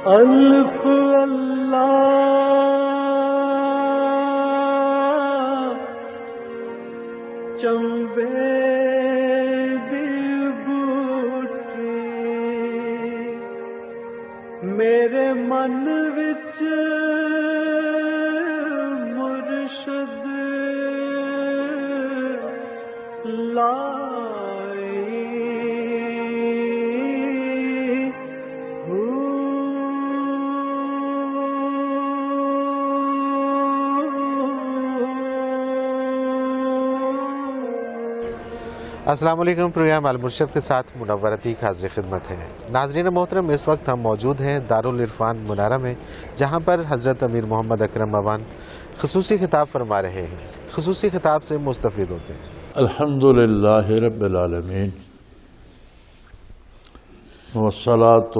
الف اللہ چمبے دی بوٹی میرے من وچ مرشد السلام علیکم۔ پروگرام المرشد کے ساتھ منور عتیق حاضر خدمت ہے۔ ناظرین محترم، اس وقت ہم موجود ہیں دارالعرفان منارہ میں، جہاں پر حضرت امیر محمد اکرم اعوان خصوصی خطاب فرما رہے ہیں، خصوصی خطاب سے مستفید ہوتے ہیں۔ الحمدللہ رب العالمین والصلاة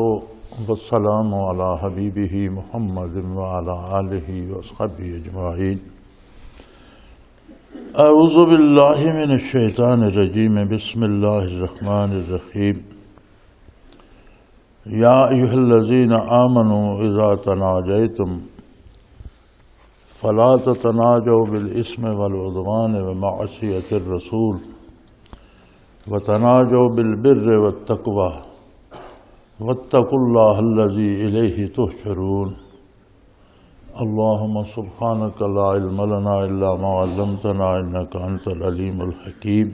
والسلام علی حبیبہ محمد وعلی آلہ وصحبہ اجمعین۔ اعوذ باللہ من الشیطان الرجیم، بسم اللہ الرحمن الرحیم۔ یا ایہا الذین آمنوا اذا تناجیتم فلا تتناجوا بالاسم والعدوان ومعصیۃ الرسول وتناجوا بالبر والتقوی واتقوا اللہ الذی الیہ تحشرون۔ اللہم سبحانک لا علم لنا الا ما علمتنا انک انت العلیم الحکیم۔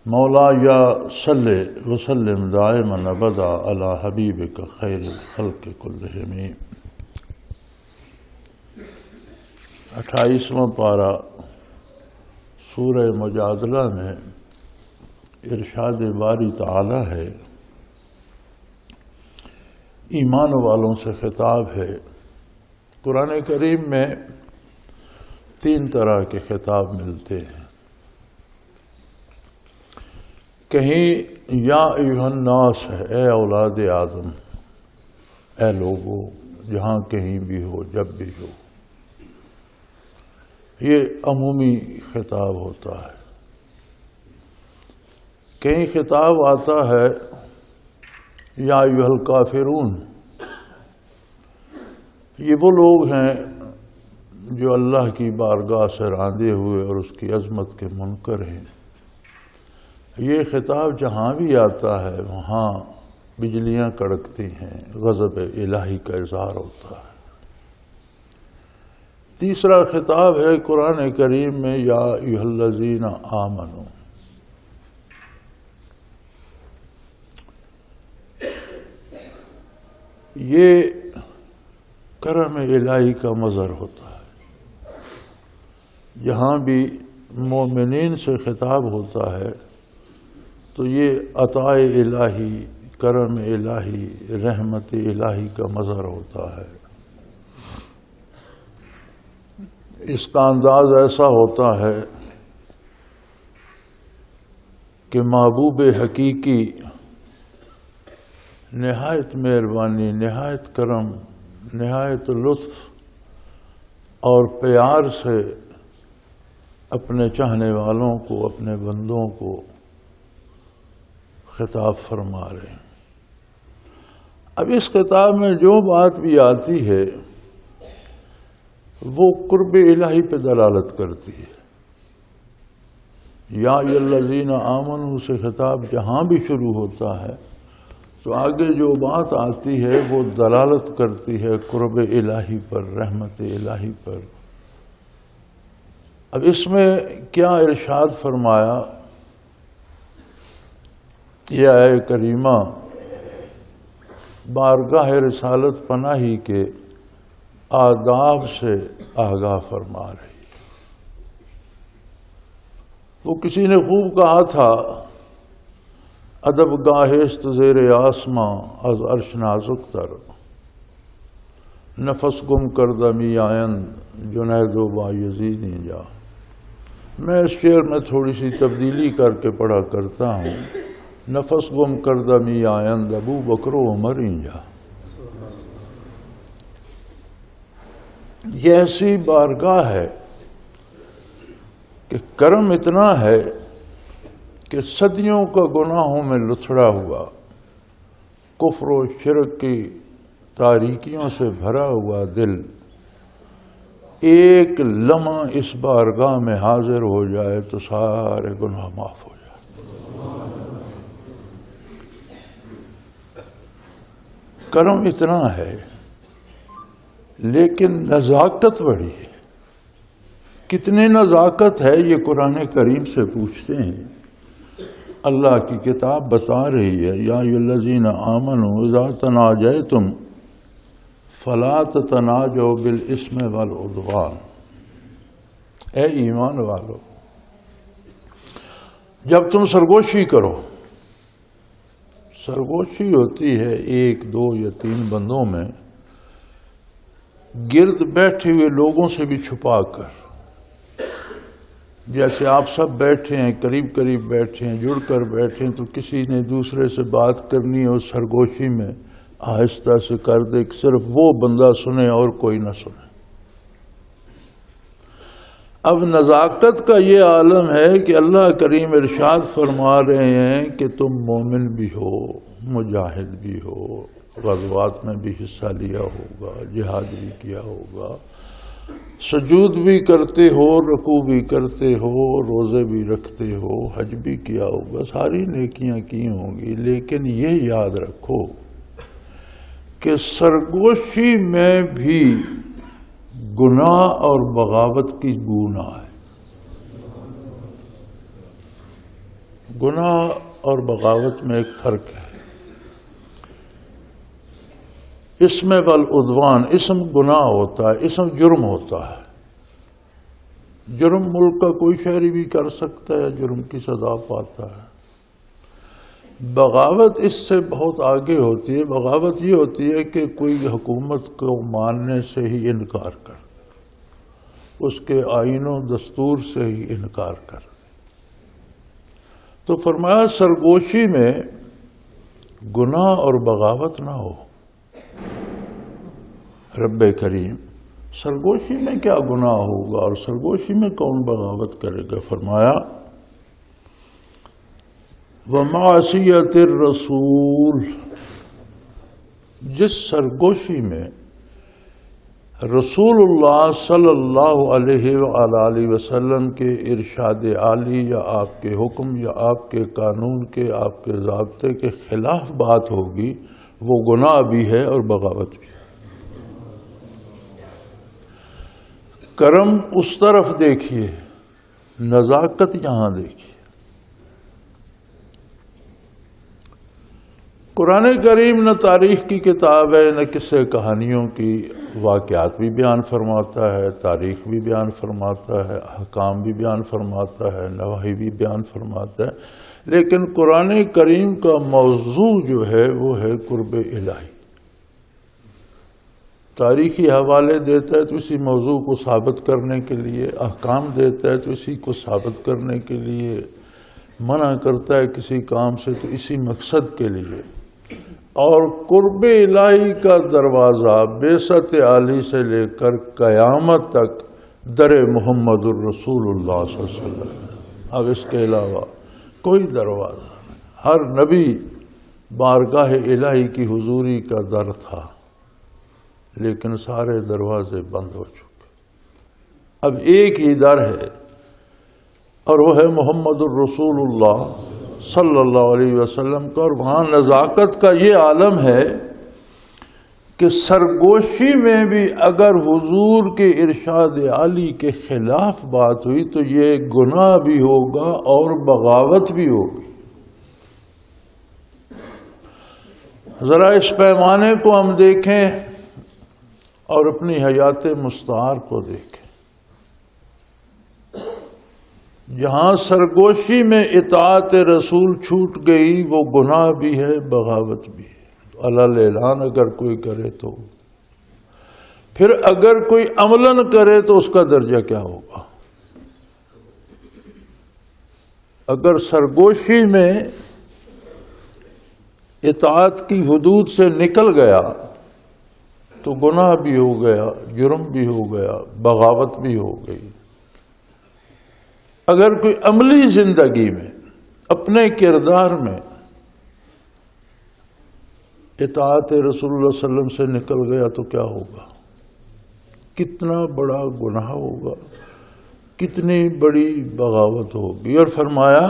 مولا یا صلی وسلم دائما ابدا علی حبیبک خیر الخلق کلہم۔ 28واں پارہ سورہ مجادلہ میں ارشاد باری تعالی ہے، ایمان والوں سے خطاب ہے۔ قرآن کریم میں 3 طرح کے خطاب ملتے ہیں۔ کہیں یا ایھا الناس ہے، اے اولاد آدم، اے لوگو، جہاں کہیں بھی ہو، جب بھی ہو، یہ عمومی خطاب ہوتا ہے۔ کہیں خطاب آتا ہے یا ایھا الکافرون، یہ وہ لوگ ہیں جو اللہ کی بارگاہ سے راندے ہوئے اور اس کی عظمت کے منکر ہیں۔ یہ خطاب جہاں بھی آتا ہے وہاں بجلیاں کڑکتی ہیں، غضب الہی کا اظہار ہوتا ہے۔ تیسرا خطاب ہے قرآن کریم میں، یا ایھا الذین آمنوا۔ یہ کرم الہی کا مظہر ہوتا ہے۔ جہاں بھی مومنین سے خطاب ہوتا ہے تو یہ عطاء الہی، کرم الہی، رحمت الہی کا مظہر ہوتا ہے۔ اس کا انداز ایسا ہوتا ہے کہ محبوب حقیقی نہایت مہربانی، نہایت کرم، نہایت لطف اور پیار سے اپنے چاہنے والوں کو، اپنے بندوں کو خطاب فرما رہے ہیں۔ اب اس خطاب میں جو بات بھی آتی ہے وہ قرب الہی پہ دلالت کرتی ہے۔ یا ایھا الذین آمنوا سے خطاب جہاں بھی شروع ہوتا ہے تو آگے جو بات آتی ہے وہ دلالت کرتی ہے قرب الہی پر، رحمت الہی پر۔ اب اس میں کیا ارشاد فرمایا، یہ آیہ کریمہ بارگاہ رسالت پناہی کے آداب سے آگاہ فرما رہی۔ وہ کسی نے خوب کہا تھا، ادب گاہست زیر آسماں از عرش نازک تر، نفس گم کردمی آئند جنید و بایزیدی جا۔ میں اس شعر میں تھوڑی سی تبدیلی کر کے پڑھا کرتا ہوں، نفس گم کردمی آئند ابو بکر و عمر جا۔ یہ ایسی بارگاہ ہے کہ کرم اتنا ہے کہ صدیوں کا گناہوں میں لتھڑا ہوا، کفر و شرک کی تاریکیوں سے بھرا ہوا دل ایک لمحہ اس بارگاہ میں حاضر ہو جائے تو سارے گناہ معاف ہو جائے۔ کرم اتنا ہے لیکن نزاکت بڑی ہے۔ کتنی نزاکت ہے یہ قرآن کریم سے پوچھتے ہیں۔ اللہ کی کتاب بتا رہی ہے یا ایھا الذین آمنوا اذا تناجیتم فلا تتناجوا بالاسم والعدوان۔ اے ایمان والو، جب تم سرگوشی کرو، سرگوشی ہوتی ہے ایک دو یا تین بندوں میں گرد بیٹھے ہوئے لوگوں سے بھی چھپا کر، جیسے آپ سب بیٹھے ہیں، قریب قریب بیٹھے ہیں، جڑ کر بیٹھے ہیں، تو کسی نے دوسرے سے بات کرنی ہے اس سرگوشی میں آہستہ سے کر دے کہ صرف وہ بندہ سنے اور کوئی نہ سنے۔ اب نزاکت کا یہ عالم ہے کہ اللہ کریم ارشاد فرما رہے ہیں کہ تم مومن بھی ہو، مجاہد بھی ہو، غزوات میں بھی حصہ لیا ہوگا، جہاد بھی کیا ہوگا، سجود بھی کرتے ہو، رکوع بھی کرتے ہو، روزے بھی رکھتے ہو، حج بھی کیا ہوگا، ساری نیکیاں کی ہوں گی، لیکن یہ یاد رکھو کہ سرگوشی میں بھی گناہ اور بغاوت کی بو نہ ہے۔ گناہ اور بغاوت میں ایک فرق ہے۔ اسم والعدوان، اسم گناہ ہوتا ہے، اسم جرم ہوتا ہے۔ جرم ملک کا کوئی شہری بھی کر سکتا ہے، جرم کی سزا پاتا ہے۔ بغاوت اس سے بہت آگے ہوتی ہے۔ بغاوت یہ ہوتی ہے کہ کوئی حکومت کو ماننے سے ہی انکار کر، اس کے آئین و دستور سے ہی انکار کر۔ تو فرمایا سرگوشی میں گناہ اور بغاوت نہ ہو۔ رب کریم سرگوشی میں کیا گناہ ہوگا اور سرگوشی میں کون بغاوت کرے گا؟ فرمایا وَمَعْصِيَتِ الرَّسُولِ، جس سرگوشی میں رسول اللہ صلی اللہ علیہ وآلہ وسلم کے ارشاد عالی یا آپ کے حکم یا آپ کے قانون کے، آپ کے ضابطے کے خلاف بات ہوگی، وہ گناہ بھی ہے اور بغاوت بھی ہے۔ کرم اس طرف دیکھیے، نزاکت یہاں دیکھیے۔ قرآن کریم نہ تاریخ کی کتاب ہے، نہ قصے کہانیوں کی، واقعات بھی بیان فرماتا ہے، تاریخ بھی بیان فرماتا ہے، احکام بھی بیان فرماتا ہے، نواہی بھی بیان فرماتا ہے، لیکن قرآن کریم کا موضوع جو ہے وہ ہے قرب الہی۔ تاریخی حوالے دیتا ہے تو اسی موضوع کو ثابت کرنے کے لیے، احکام دیتا ہے تو اسی کو ثابت کرنے کے لیے، منع کرتا ہے کسی کام سے تو اسی مقصد کے لیے۔ اور قرب الہی کا دروازہ بعثت عالی سے لے کر قیامت تک در محمد الرسول اللہ صلی اللہ علیہ وسلم۔ اب اس کے علاوہ کوئی دروازہ نہیں۔ ہر نبی بارگاہ الہی کی حضوری کا در تھا، لیکن سارے دروازے بند ہو چکے۔ اب ایک ہی در ہے اور وہ ہے محمد الرسول اللہ صلی اللہ علیہ وسلم کا۔ اور وہاں نزاکت کا یہ عالم ہے کہ سرگوشی میں بھی اگر حضور کے ارشاد عالی کے خلاف بات ہوئی تو یہ گناہ بھی ہوگا اور بغاوت بھی ہوگی۔ ذرا اس پیمانے کو ہم دیکھیں اور اپنی حیات مستعار کو دیکھیں۔ جہاں سرگوشی میں اطاعت رسول چھوٹ گئی وہ گناہ بھی ہے، بغاوت بھی ہے۔ علی اعلان اگر کوئی کرے تو، پھر اگر کوئی عملاً کرے تو اس کا درجہ کیا ہوگا؟ اگر سرگوشی میں اطاعت کی حدود سے نکل گیا تو گناہ بھی ہو گیا، جرم بھی ہو گیا، بغاوت بھی ہو گئی۔ اگر کوئی عملی زندگی میں اپنے کردار میں اطاعت رسول اللہ صلی اللہ علیہ وسلم سے نکل گیا تو کیا ہوگا؟ کتنا بڑا گناہ ہوگا، کتنی بڑی بغاوت ہوگی۔ اور فرمایا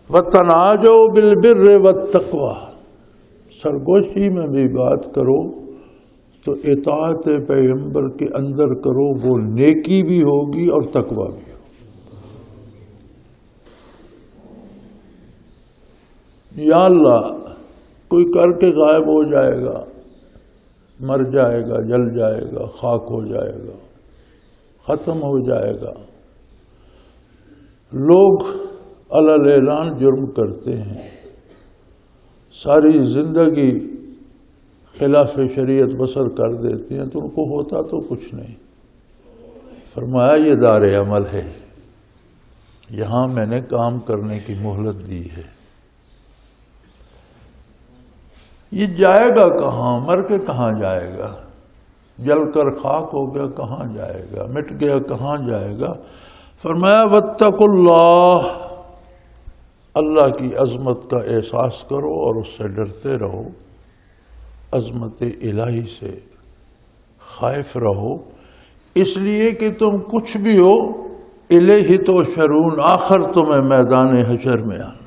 وَتَنَاجَوْا بِالْبِرِّ وَالتَّقْوَى، سرگوشی میں بھی بات کرو تو اطاعت پیغمبر کے اندر کرو، وہ نیکی بھی ہوگی اور تقوی بھی ہوگی۔ یا اللہ کوئی کر کے غائب ہو جائے گا، مر جائے گا، جل جائے گا، خاک ہو جائے گا، ختم ہو جائے گا۔ لوگ علی الاعلان جرم کرتے ہیں، ساری زندگی خلاف شریعت بسر کر دیتے ہیں، تو ان کو ہوتا تو کچھ نہیں۔ فرمایا یہ دار عمل ہے، یہاں میں نے کام کرنے کی مہلت دی ہے۔ یہ جائے گا کہاں؟ مر کے کہاں جائے گا؟ جل کر خاک ہو گیا کہاں جائے گا؟ مٹ گیا کہاں جائے گا؟ فرمایا واتقوا اللہ، اللہ کی عظمت کا احساس کرو اور اس سے ڈرتے رہو، عظمت الہی سے خائف رہو، اس لیے کہ تم کچھ بھی ہو الیہ تحشرون، آخر تمہیں میدان حشر میں آنا۔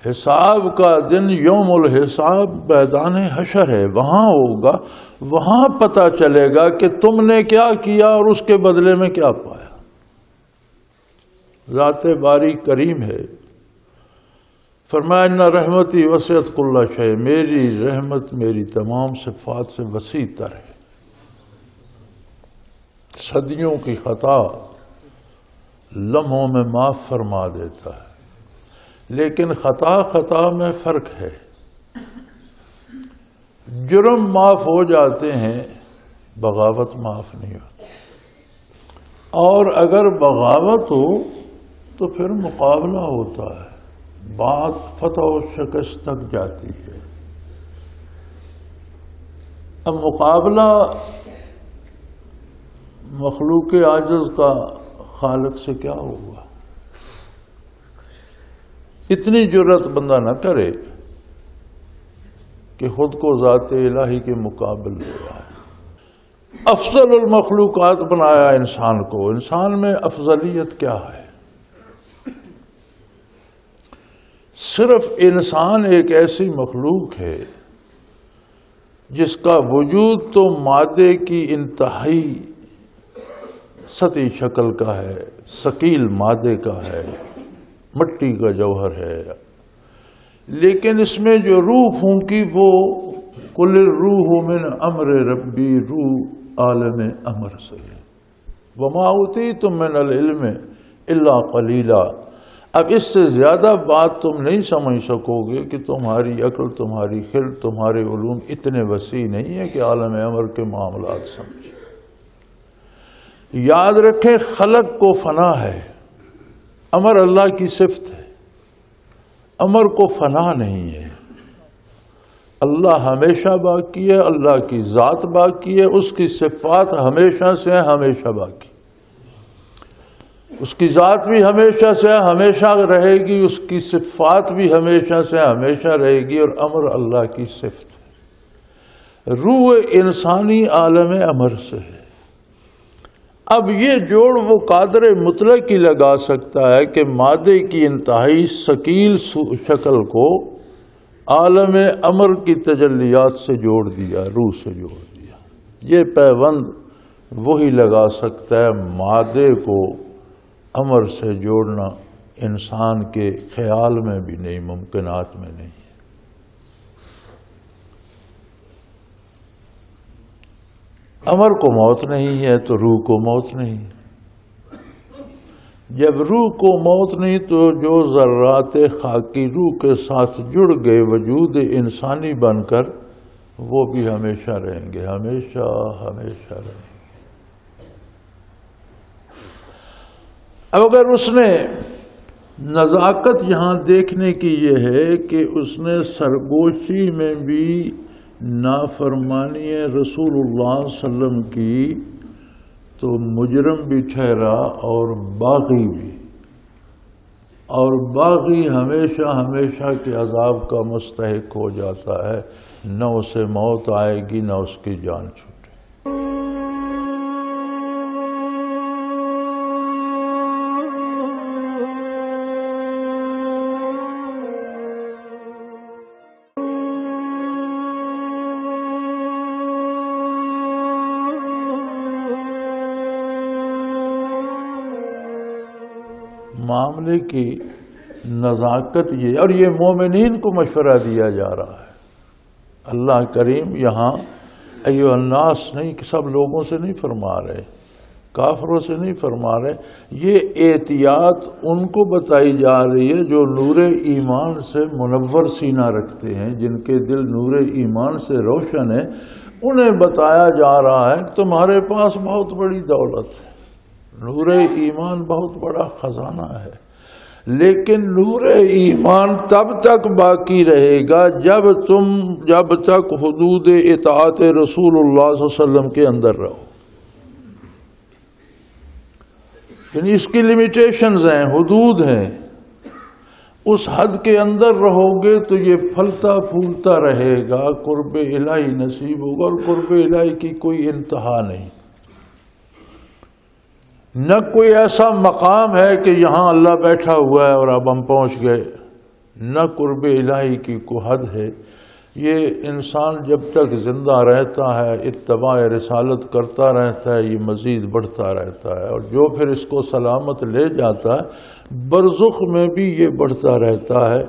حساب کا دن یوم الحساب میدان حشر ہے، وہاں ہوگا، وہاں پتہ چلے گا کہ تم نے کیا کیا اور اس کے بدلے میں کیا پایا۔ ذات باری کریم ہے۔ فرمایا ان رحمتی وسعت کل شیء، میری رحمت میری تمام صفات سے وسیع تر ہے۔ صدیوں کی خطا لمحوں میں معاف فرما دیتا ہے، لیکن خطا میں فرق ہے۔ جرم معاف ہو جاتے ہیں، بغاوت معاف نہیں ہوتی، اور اگر بغاوت ہو تو پھر مقابلہ ہوتا ہے، بات فتح و شکست تک جاتی ہے۔ اب مقابلہ مخلوق عاجز کا خالق سے کیا ہوگا؟ اتنی جرت بندہ نہ کرے کہ خود کو ذات الہی کے مقابل لے آئے۔ افضل المخلوقات بنایا انسان کو، انسان میں افضلیت کیا ہے؟ صرف انسان ایک ایسی مخلوق ہے جس کا وجود تو مادے کی انتہائی سطحی شکل کا ہے، ثقیل مادے کا ہے، مٹی کا جوہر ہے، لیکن اس میں جو روح پھونکی وہ کل الروح من امر ربی، روح عالم امر سے ہے۔ وما اوتیتم من العلم الا قلیلا، اب اس سے زیادہ بات تم نہیں سمجھ سکو گے کہ تمہاری عقل، تمہاری خرد، تمہارے علوم اتنے وسیع نہیں ہے کہ عالم امر کے معاملات سمجھے۔ یاد رکھیں خلق کو فنا ہے، امر اللہ کی صفت ہے، امر کو فنا نہیں ہے۔ اللہ ہمیشہ باقی ہے، اللہ کی ذات باقی ہے، اس کی صفات ہمیشہ سے ہمیشہ باقی، اس کی ذات بھی ہمیشہ سے ہمیشہ رہے گی، اس کی صفات بھی ہمیشہ سے ہمیشہ رہے گی، اور امر اللہ کی صفت ہے۔ روح انسانی عالم امر سے ہے۔ اب یہ جوڑ وہ قادر مطلق ہی لگا سکتا ہے کہ مادے کی انتہائی ثقیل شکل کو عالم امر کی تجلیات سے جوڑ دیا، روح سے جوڑ دیا۔ یہ پیوند وہی لگا سکتا ہے، مادے کو امر سے جوڑنا انسان کے خیال میں بھی نہیں، ممکنات میں نہیں ہے۔ امر کو موت نہیں ہے تو روح کو موت نہیں، جب روح کو موت نہیں تو جو ذرات خاکی روح کے ساتھ جڑ گئے وجود انسانی بن کر، وہ بھی ہمیشہ رہیں گے، ہمیشہ ہمیشہ رہیں گے۔ اب اگر اس نے نزاکت یہاں دیکھنے کی یہ ہے کہ اس نے سرگوشی میں بھی نافرمانی رسول اللہ صلی اللہ علیہ وسلم کی، تو مجرم بھی ٹھہرا اور باغی بھی، اور باغی ہمیشہ ہمیشہ کے عذاب کا مستحق ہو جاتا ہے، نہ اسے موت آئے گی نہ اس کی جان چھوٹے۔ معاملے کی نزاکت یہ، اور یہ مومنین کو مشورہ دیا جا رہا ہے۔ اللہ کریم یہاں ایھا الناس نہیں کہ سب لوگوں سے نہیں فرما رہے، کافروں سے نہیں فرما رہے، یہ احتیاط ان کو بتائی جا رہی ہے جو نور ایمان سے منور سینہ رکھتے ہیں، جن کے دل نور ایمان سے روشن ہے، انہیں بتایا جا رہا ہے کہ تمہارے پاس بہت بڑی دولت ہے، نور ایمان بہت بڑا خزانہ ہے، لیکن نور ایمان تب تک باقی رہے گا جب تک حدود اطاعت رسول اللہ صلی اللہ علیہ وسلم کے اندر رہو۔ یعنی اس کی لمیٹیشنز ہیں، حدود ہیں، اس حد کے اندر رہو گے تو یہ پھلتا پھولتا رہے گا، قرب الہی نصیب ہوگا، اور قرب الہی کی کوئی انتہا نہیں۔ نہ کوئی ایسا مقام ہے کہ یہاں اللہ بیٹھا ہوا ہے اور اب ہم پہنچ گئے، نہ قرب الہی کی کوئی حد ہے۔ یہ انسان جب تک زندہ رہتا ہے، اتباع رسالت کرتا رہتا ہے، یہ مزید بڑھتا رہتا ہے، اور جو پھر اس کو سلامت لے جاتا ہے، برزخ میں بھی یہ بڑھتا رہتا ہے،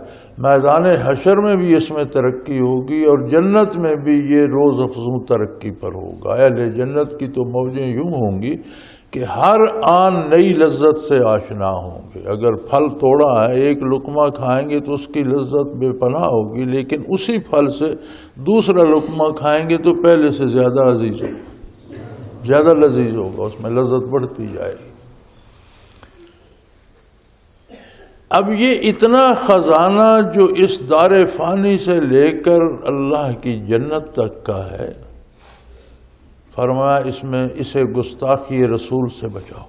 میدان حشر میں بھی اس میں ترقی ہوگی، اور جنت میں بھی یہ روز افزوں ترقی پر ہوگا۔ اہل جنت کی تو موجیں یوں ہوں گی کہ ہر آن نئی لذت سے آشنا ہوں گے۔ اگر پھل توڑا ہے، ایک لقمہ کھائیں گے تو اس کی لذت بے پناہ ہوگی، لیکن اسی پھل سے دوسرا لقمہ کھائیں گے تو پہلے سے زیادہ عزیز ہوگا، زیادہ لذیذ ہوگا، اس میں لذت بڑھتی جائے گی۔ اب یہ اتنا خزانہ جو اس دار فانی سے لے کر اللہ کی جنت تک کا ہے، فرمایا اسے گستاخی رسول سے بچاؤ۔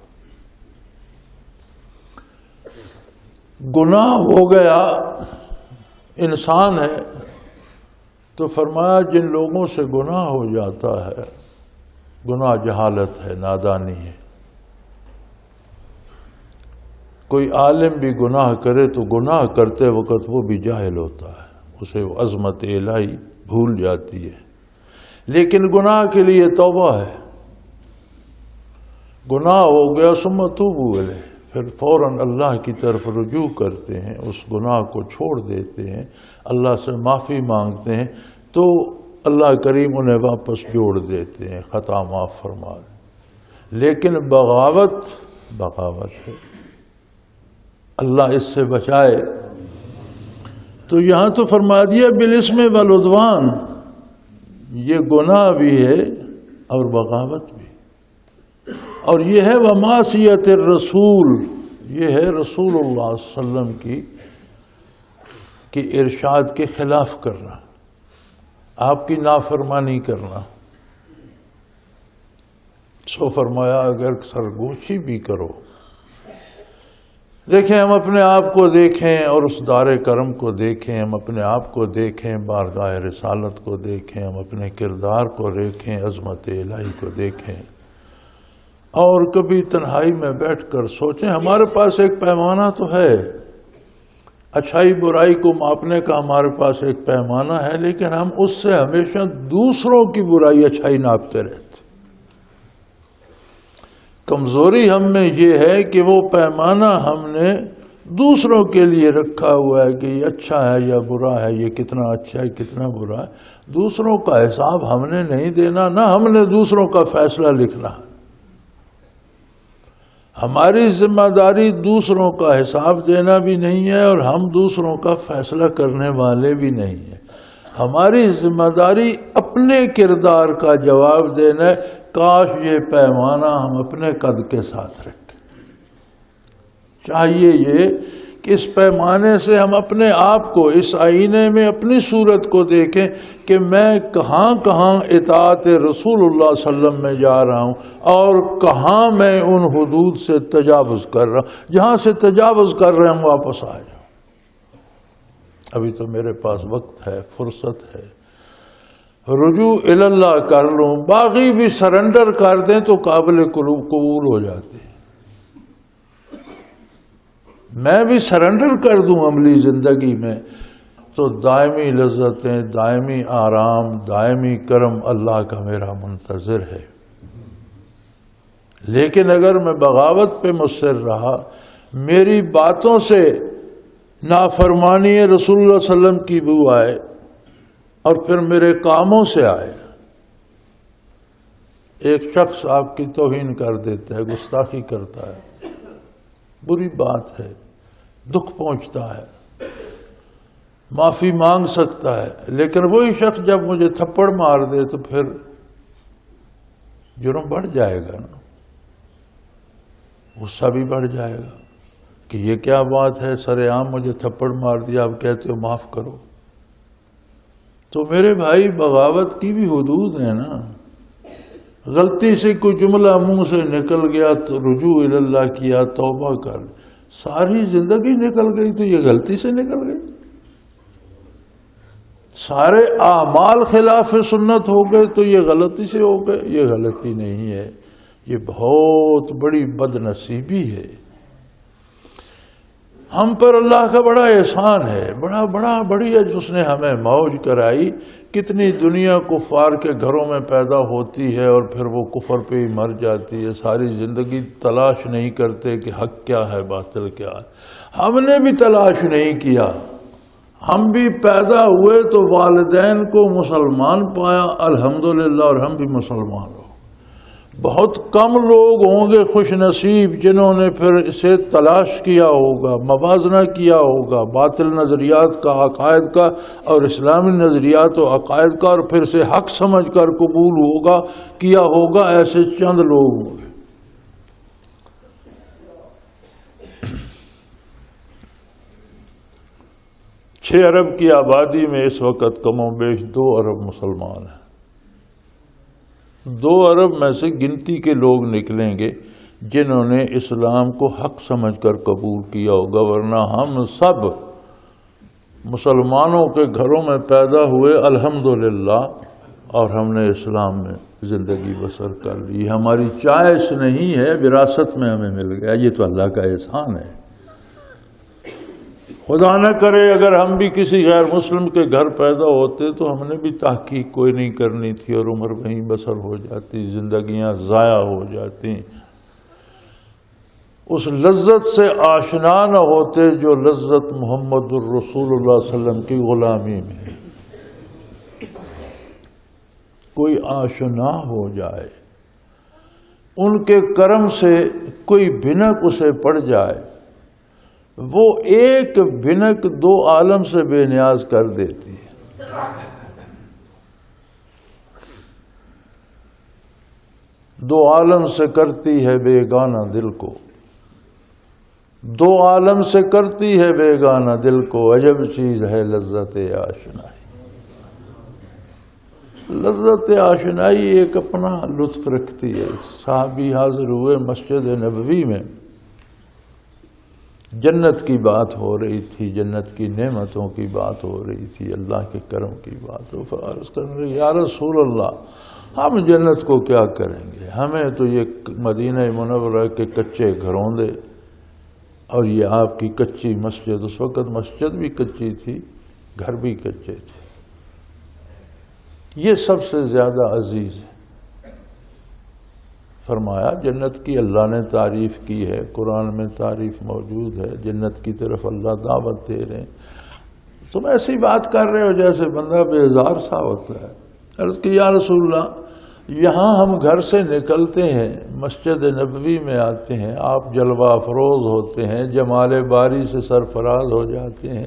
گناہ ہو گیا، انسان ہے تو فرمایا جن لوگوں سے گناہ ہو جاتا ہے، گناہ جہالت ہے، نادانی ہے۔ کوئی عالم بھی گناہ کرے تو گناہ کرتے وقت وہ بھی جاہل ہوتا ہے، اسے وہ عظمت الہی بھول جاتی ہے۔ لیکن گناہ کے لیے توبہ ہے، گناہ ہو گیا ثم توبوا الیہ، پھر فوراً اللہ کی طرف رجوع کرتے ہیں، اس گناہ کو چھوڑ دیتے ہیں، اللہ سے معافی مانگتے ہیں، تو اللہ کریم انہیں واپس جوڑ دیتے ہیں، خطا معاف فرما دیں۔ لیکن بغاوت ہے، اللہ اس سے بچائے۔ تو یہاں تو فرما دیا بالاسم والعدوان، یہ گناہ بھی ہے اور بغاوت بھی، اور یہ ہے ومعصیت الرسول، یہ ہے رسول اللہ صلی اللہ علیہ وسلم کی ارشاد کے خلاف کرنا، آپ کی نافرمانی کرنا۔ سو فرمایا اگر سرگوشی بھی کرو، دیکھیں ہم اپنے آپ کو دیکھیں اور اس دار کرم کو دیکھیں، ہم اپنے آپ کو دیکھیں، بارگاہ رسالت کو دیکھیں، ہم اپنے کردار کو دیکھیں، عظمت الہی کو دیکھیں، اور کبھی تنہائی میں بیٹھ کر سوچیں ہمارے پاس ایک پیمانہ تو ہے، اچھائی برائی کو ماپنے کا ہمارے پاس ایک پیمانہ ہے، لیکن ہم اس سے ہمیشہ دوسروں کی برائی اچھائی ناپتے رہتے۔ کمزوری ہم میں یہ ہے کہ وہ پیمانہ ہم نے دوسروں کے لیے رکھا ہوا ہے کہ یہ اچھا ہے یا برا ہے، یہ کتنا اچھا ہے کتنا برا ہے، دوسروں کا حساب ہم نے نہیں دینا، نہ ہم نے دوسروں کا فیصلہ لکھنا۔ ہماری ذمہ داری دوسروں کا حساب دینا بھی نہیں ہے، اور ہم دوسروں کا فیصلہ کرنے والے بھی نہیں ہیں۔ ہماری ذمہ داری اپنے کردار کا جواب دینا ہے۔ کاش یہ پیمانہ ہم اپنے قد کے ساتھ رکھیں۔ چاہیے یہ اس پیمانے سے ہم اپنے آپ کو اس آئینے میں اپنی صورت کو دیکھیں کہ میں کہاں کہاں اطاعت رسول اللہ صلی اللہ علیہ وسلم میں جا رہا ہوں اور کہاں میں ان حدود سے تجاوز کر رہا ہوں. جہاں سے تجاوز کر رہے ہیں ہم واپس آ جاؤں. ابھی تو میرے پاس وقت ہے، فرصت ہے، رجوع اللہ کر لوں، باقی بھی سرنڈر کر دیں تو قابل قبول ہو جاتے ہیں. میں بھی سرنڈر کر دوں عملی زندگی میں تو دائمی لذتیں، دائمی آرام، دائمی کرم اللہ کا میرا منتظر ہے. لیکن اگر میں بغاوت پہ مصر رہا، میری باتوں سے نافرمانی رسول اللہ صلی اللہ علیہ وسلم کی بو آئے اور پھر میرے کاموں سے آئے. ایک شخص آپ کی توہین کر دیتا ہے، گستاخی کرتا ہے، بری بات ہے، دکھ پہنچتا ہے، معافی مانگ سکتا ہے، لیکن وہی شخص جب مجھے تھپڑ مار دے تو پھر جرم بڑھ جائے گا نا، غصہ بھی بڑھ جائے گا کہ یہ کیا بات ہے، سر عام مجھے تھپڑ مار دیا، آپ کہتے ہو معاف کرو. تو میرے بھائی بغاوت کی بھی حدود ہیں نا. غلطی سے کوئی جملہ منہ سے نکل گیا تو رجوع اللہ کیا، توبہ کر، ساری زندگی نکل گئی تو یہ غلطی سے نکل گئی. سارے اعمال خلاف سنت ہو گئے تو یہ غلطی سے ہو گئے. یہ غلطی نہیں ہے، یہ بہت بڑی بد نصیبی ہے. ہم پر اللہ کا بڑا احسان ہے، بڑی اس نے ہمیں موج کرائی. کتنی دنیا کفار کے گھروں میں پیدا ہوتی ہے اور پھر وہ کفر پہ ہی مر جاتی ہے. ساری زندگی تلاش نہیں کرتے کہ حق کیا ہے، باطل کیا ہے. ہم نے بھی تلاش نہیں کیا. ہم بھی پیدا ہوئے تو والدین کو مسلمان پایا، الحمدللہ، اور ہم بھی مسلمان ہو. بہت کم لوگ ہوں گے خوش نصیب جنہوں نے پھر اسے تلاش کیا ہوگا، موازنہ کیا ہوگا باطل نظریات کا، عقائد کا، اور اسلامی نظریات و عقائد کا، اور پھر اسے حق سمجھ کر قبول کیا ہوگا. ایسے چند لوگ ہوں گے. چھ ارب کی آبادی میں اس وقت کم و بیش 2 ارب مسلمان ہیں. 2 ارب میں سے گنتی کے لوگ نکلیں گے جنہوں نے اسلام کو حق سمجھ کر قبول کیا ہوگا، ورنہ ہم سب مسلمانوں کے گھروں میں پیدا ہوئے الحمدللہ، اور ہم نے اسلام میں زندگی بسر کر لی. ہماری چوائس نہیں ہے، وراثت میں ہمیں مل گیا. یہ تو اللہ کا احسان ہے. خدا نہ کرے اگر ہم بھی کسی غیر مسلم کے گھر پیدا ہوتے تو ہم نے بھی تحقیق کوئی نہیں کرنی تھی اور عمر وہیں بسر ہو جاتی، زندگیاں ضائع ہو جاتی. اس لذت سے آشنا نہ ہوتے جو لذت محمد الرسول اللہ صلی اللہ علیہ وسلم کی غلامی میں ہے. کوئی آشنا ہو جائے، ان کے کرم سے کوئی بھنک اسے پڑ جائے، وہ ایک بھنک 2 عالم سے بے نیاز کر دیتی ہے. 2 عالم سے کرتی ہے بیگانہ دل کو، 2 عالم سے کرتی ہے بیگانہ دل کو. عجب چیز ہے لذت آشنائی. لذت آشنائی ایک اپنا لطف رکھتی ہے. صحابی حاضر ہوئے مسجد نبوی میں، جنت کی بات ہو رہی تھی، جنت کی نعمتوں کی بات ہو رہی تھی، اللہ کے کرم کی بات ہو. فرض کر رہے یا رسول اللہ، ہم جنت کو کیا کریں گے؟ ہمیں تو یہ مدینہ منورہ کے کچے گھروں دے اور یہ آپ کی کچی مسجد. اس وقت مسجد بھی کچی تھی، گھر بھی کچے تھے. یہ سب سے زیادہ عزیز ہے. فرمایا جنت کی اللہ نے تعریف کی ہے، قرآن میں تعریف موجود ہے، جنت کی طرف اللہ دعوت دے رہے ہیں. تم ایسی بات کر رہے ہو جیسے بندہ بیزار سا ہوتا ہے. عرض کہ یا رسول اللہ، یہاں ہم گھر سے نکلتے ہیں، مسجد نبوی میں آتے ہیں، آپ جلوہ افروز ہوتے ہیں، جمال باری سے سرفراز ہو جاتے ہیں.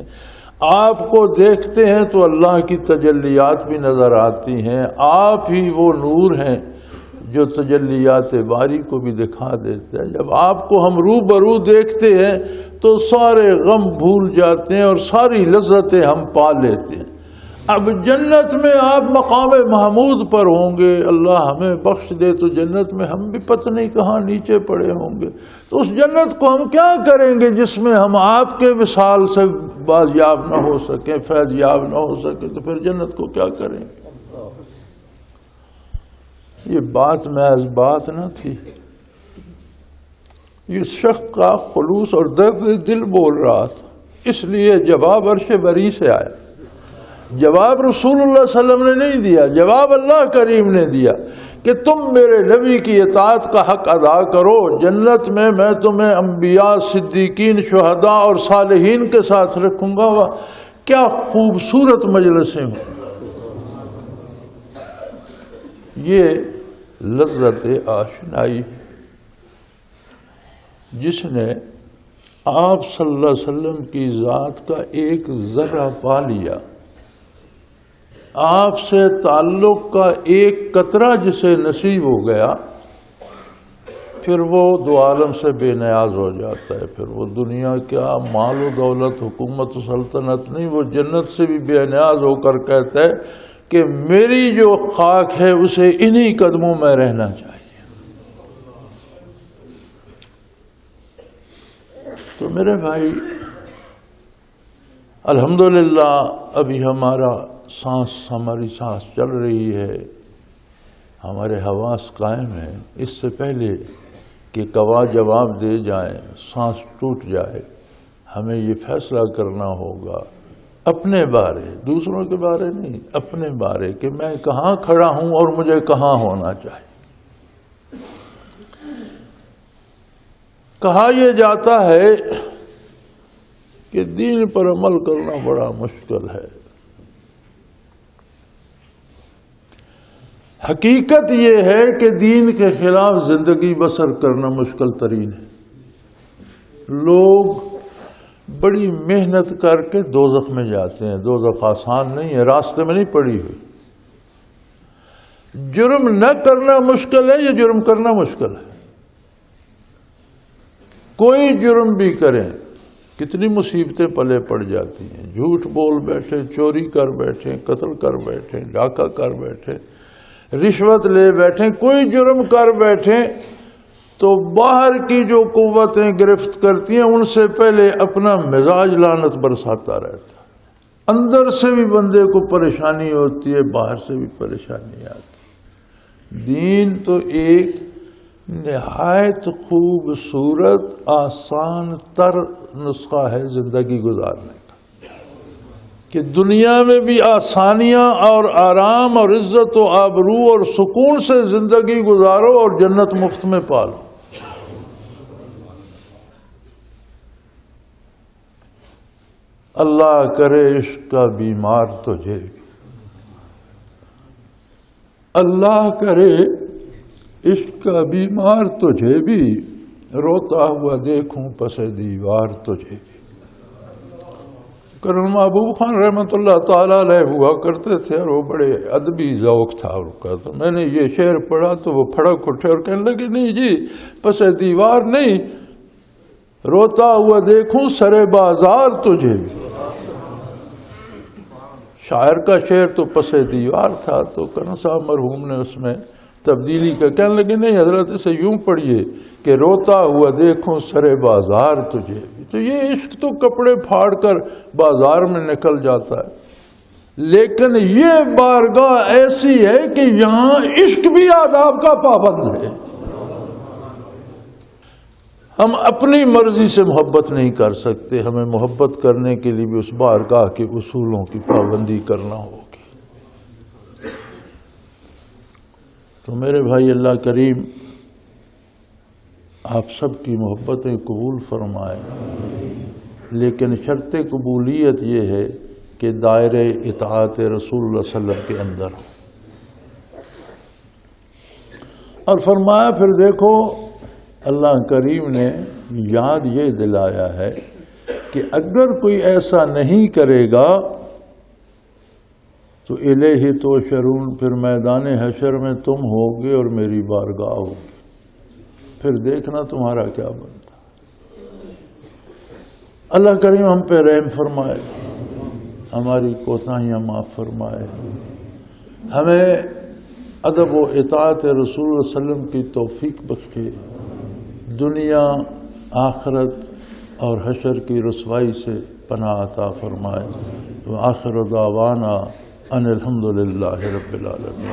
آپ کو دیکھتے ہیں تو اللہ کی تجلیات بھی نظر آتی ہیں. آپ ہی وہ نور ہیں جو تجلیات باری کو بھی دکھا دیتا ہے۔ جب آپ کو ہم روبرو دیکھتے ہیں تو سارے غم بھول جاتے ہیں اور ساری لذتیں ہم پا لیتے ہیں۔ اب جنت میں آپ مقام محمود پر ہوں گے، اللہ ہمیں بخش دے تو جنت میں ہم بھی پتہ نہیں کہاں نیچے پڑے ہوں گے، تو اس جنت کو ہم کیا کریں گے جس میں ہم آپ کے وصال سے بازیاب نہ ہو سکیں، فیض یاب نہ ہو سکیں، تو پھر جنت کو کیا کریں گے؟ یہ بات محض بات نہ تھی، یہ شخص کا خلوص اور درد دل بول رہا تھا، اس لیے جواب عرش بری سے آیا۔ جواب رسول اللہ صلی اللہ علیہ وسلم نے نہیں دیا، جواب اللہ کریم نے دیا کہ تم میرے نبی کی اطاعت کا حق ادا کرو، جنت میں میں تمہیں انبیاء، صدیقین، شہداء اور صالحین کے ساتھ رکھوں گا۔ کیا خوبصورت مجلسیں ہوں، یہ لذت آشنائی جس نے آپ صلی اللہ علیہ وسلم کی ذات کا ایک ذرہ پا لیا، آپ سے تعلق کا ایک قطرہ جسے نصیب ہو گیا، پھر وہ دو عالم سے بے نیاز ہو جاتا ہے۔ پھر وہ دنیا کیا، مال و دولت، حکومت و سلطنت نہیں، وہ جنت سے بھی بے نیاز ہو کر کہتا ہے کہ میری جو خاک ہے اسے انہی قدموں میں رہنا چاہیے۔ تو میرے بھائی، الحمدللہ ابھی ہماری سانس چل رہی ہے، ہمارے حواس قائم ہیں۔ اس سے پہلے کہ قوا جواب دے جائیں، سانس ٹوٹ جائے، ہمیں یہ فیصلہ کرنا ہوگا اپنے بارے، دوسروں کے بارے نہیں، اپنے بارے کہ میں کہاں کھڑا ہوں اور مجھے کہاں ہونا چاہیے۔ کہا یہ جاتا ہے کہ دین پر عمل کرنا بڑا مشکل ہے، حقیقت یہ ہے کہ دین کے خلاف زندگی بسر کرنا مشکل ترین ہے۔ لوگ بڑی محنت کر کے دوزخ میں جاتے ہیں، دوزخ آسان نہیں ہے، راستے میں نہیں پڑی ہوئی۔ جرم نہ کرنا مشکل ہے، یہ جرم کرنا مشکل ہے۔ کوئی جرم بھی کریں، کتنی مصیبتیں پلے پڑ جاتی ہیں، جھوٹ بول بیٹھے، چوری کر بیٹھے، قتل کر بیٹھے، ڈاکہ کر بیٹھے، رشوت لے بیٹھیں، کوئی جرم کر بیٹھیں تو باہر کی جو قوتیں گرفت کرتی ہیں ان سے پہلے اپنا مزاج لعنت برساتا رہتا ہے۔ اندر سے بھی بندے کو پریشانی ہوتی ہے، باہر سے بھی پریشانی آتی ہے۔ دین تو ایک نہایت خوبصورت آسان تر نسخہ ہے زندگی گزارنے کا، کہ دنیا میں بھی آسانیاں اور آرام اور عزت و آبرو اور سکون سے زندگی گزارو اور جنت مفت میں پالو۔ اللہ کرے عشق کا بیمار تجھے بھی، اللہ کرے عشق کا بیمار تجھے بھی، روتا ہوا دیکھوں پس دیوار تجھے بھی۔ کرم محبوب خان رحمۃ اللہ تعالی علیہ ہوا کرتے تھے اور وہ بڑے ادبی ذوق تھا ان کا، تو میں نے یہ شعر پڑھا تو وہ پھڑک اٹھے اور کہنے لگے نہیں جی، پس دیوار نہیں، روتا ہوا دیکھوں سرے بازار تجھے بھی۔ شاعر کا شعر تو پس دیوار تھا، تو کرن صاحب مرحوم نے اس میں تبدیلی کا کہنے لگے نہیں حضرت اسے یوں پڑھیے کہ روتا ہوا دیکھوں سرے بازار تجھے بھی۔ تو یہ عشق تو کپڑے پھاڑ کر بازار میں نکل جاتا ہے، لیکن یہ بارگاہ ایسی ہے کہ یہاں عشق بھی آداب کا پابند ہے۔ ہم اپنی مرضی سے محبت نہیں کر سکتے، ہمیں محبت کرنے کے لیے بھی اس بارگاہ کے اصولوں کی پابندی کرنا ہوگی۔ تو میرے بھائی، اللہ کریم آپ سب کی محبتیں قبول فرمائے، لیکن شرط قبولیت یہ ہے کہ دائرہ اطاعت رسول اللہ صلی اللہ علیہ وسلم کے اندر ہو۔ اور فرمایا پھر دیکھو اللہ کریم نے یاد یہ دلایا ہے کہ اگر کوئی ایسا نہیں کرے گا تو الیہ تحشرون، پھر میدان حشر میں تم ہوگے اور میری بارگاہ ہوگی، پھر دیکھنا تمہارا کیا بنتا۔ اللہ کریم ہم پہ رحم فرمائے، ہماری کوتاہیاں معاف فرمائے، ہمیں ادب و اطاعت رسول اللہ علیہ وسلم کی توفیق بخشے، دنیا آخرت اور حشر کی رسوائی سے پناہ عطا فرمائے۔ وآخر دعوانا ان الحمد للہ رب العالمین۔